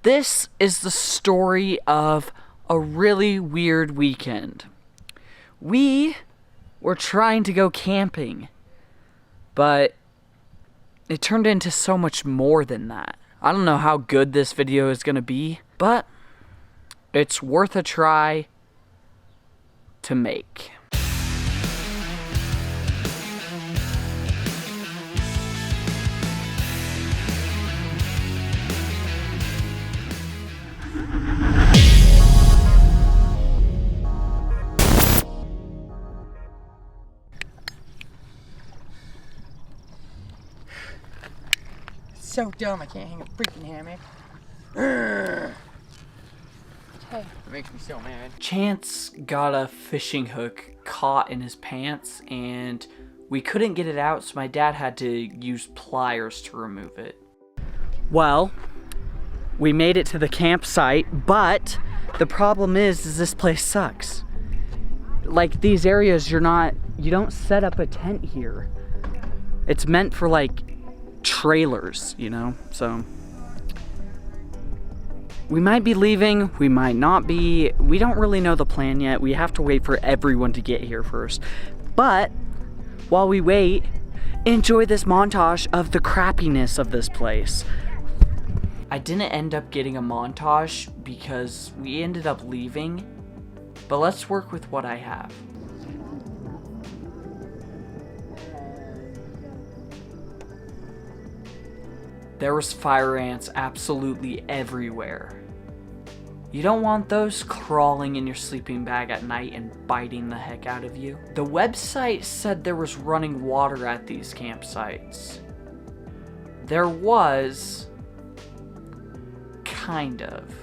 This is the story of a really weird weekend. We were trying to go camping, but it turned into so much more than that. I don't know how good this video is going to be, but it's worth a try to make. So dumb I can't hang a freaking hammock. It makes me so mad. Chance got a fishing hook caught in his pants and we couldn't get it out, so my dad had to use pliers to remove it. Well, we made it to the campsite, but the problem is this place sucks. Like, these areas, you don't set up a tent here. It's meant for like trailers, you know, so we might be leaving, we might not be. We don't really know the plan yet. We have to wait for everyone to get here first. But while we wait, enjoy this montage of the crappiness of this place. I didn't end up getting a montage because we ended up leaving, but let's work with what I have. There was fire ants absolutely everywhere. You don't want those crawling in your sleeping bag at night and biting the heck out of you. The website said there was running water at these campsites. There was, kind of.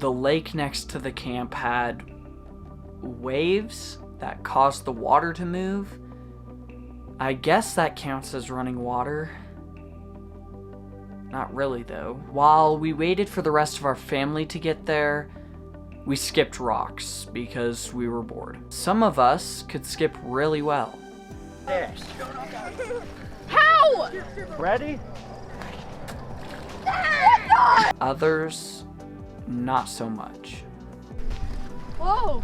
The lake next to the camp had waves that caused the water to move. I guess that counts as running water. Not really though. While we waited for the rest of our family to get there, we skipped rocks because we were bored. Some of us could skip really well. Yes. How? Ready? Others, not so much. Whoa.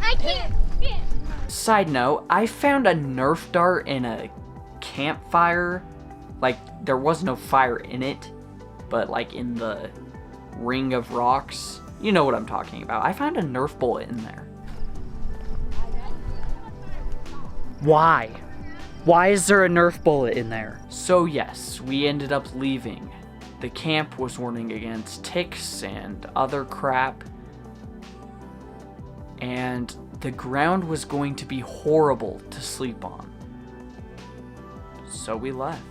I can't. Side note, I found a Nerf dart in a campfire. Like, there was no fire in it, but like in the ring of rocks. You know what I'm talking about. I found a Nerf bullet in there. Why? Why is there a Nerf bullet in there? So yes, we ended up leaving. The camp was warning against ticks and other crap. And the ground was going to be horrible to sleep on. So we left.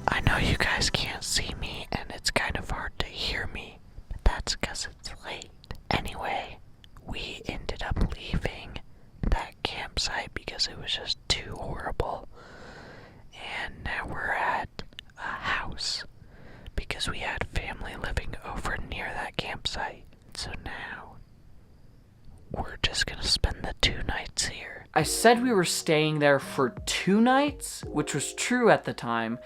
I know you guys can't see me and it's kind of hard to hear me, but that's because it's late. Anyway, we ended up leaving that campsite because it was just too horrible. And now we're at a house because we had family living over near that campsite. So now we're just gonna spend the 2 nights here. I said we were staying there for 2 nights, which was true at the time,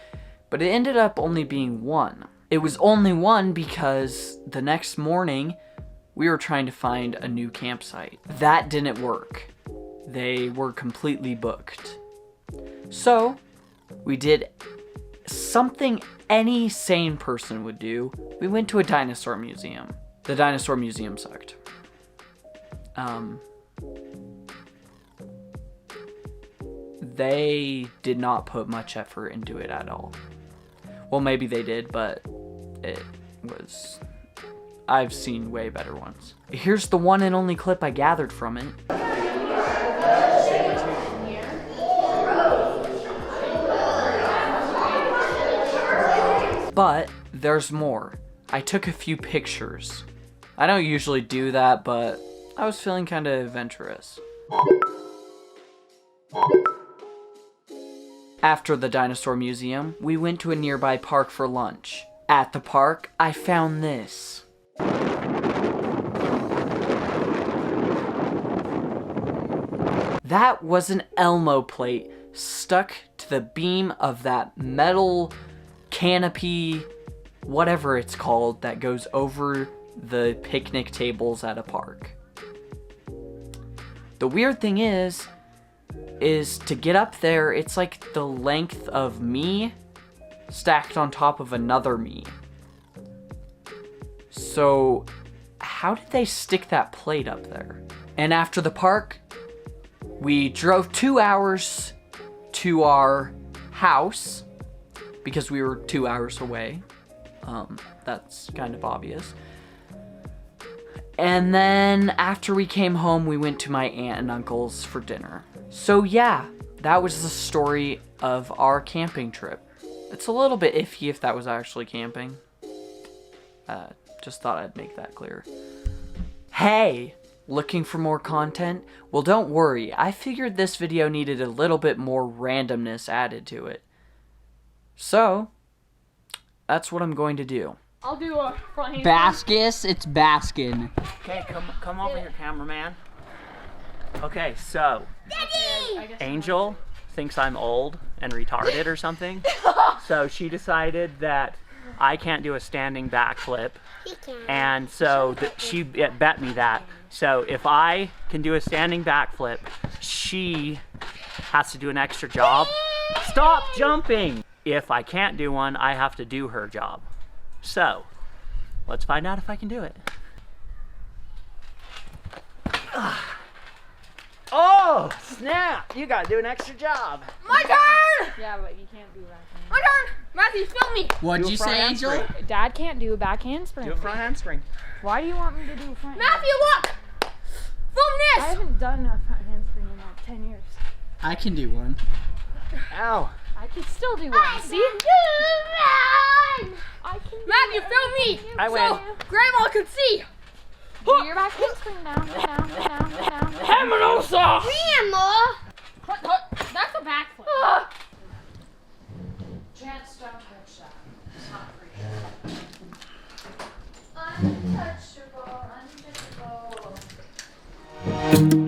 but it ended up only being 1. It was only 1 because the next morning we were trying to find a new campsite. That didn't work. They were completely booked. So we did something any sane person would do. We went to a dinosaur museum. The dinosaur museum sucked. They did not put much effort into it at all. Well, maybe they did, but I've seen way better ones. Here's the one and only clip I gathered from it. But there's more. I took a few pictures. I don't usually do that, but I was feeling kind of adventurous. After the dinosaur museum, we went to a nearby park for lunch. At the park, I found this. That was an Elmo plate stuck to the beam of that metal canopy, whatever it's called, that goes over the picnic tables at a park. The weird thing is to get up there, it's like the length of me stacked on top of another me. So how did they stick that plate up there? And after the park, we drove 2 hours to our house because we were 2 hours away. That's kind of obvious. And then after we came home, we went to my aunt and uncle's for dinner. So yeah, that was the story of our camping trip. It's a little bit iffy if that was actually camping. Just thought I'd make that clear. Hey, looking for more content? Well, don't worry. I figured this video needed a little bit more randomness added to it. So, that's what I'm going to do. I'll do a front hand. Baskus, it's Baskin. Okay, come over here, cameraman. Okay, so Daddy! Angel thinks I'm old and retarded or something. So she decided that I can't do a standing backflip. He can. And so she bet me that. So if I can do a standing backflip, she has to do an extra job. Stop jumping! If I can't do one, I have to do her job. So, let's find out if I can do it. Oh, snap! You gotta do an extra job. My turn! Yeah, but you can't do backhand. My turn! Matthew, film me! What'd Do a you front say, Angel? handspring. Dad can't do a back handspring. Do a front handspring. Why do you want me to do a front? Matthew, look! Film I this! haven't done a front handspring in like 10 years. I can do one. Ow. I can still do one. See? I can do Matthew, it. film me! I So win. Grandma can see! Do your back handspring down. Grandma! That's a backflip. Chance, don't touch that. It's not for you. Untouchable, untouchable.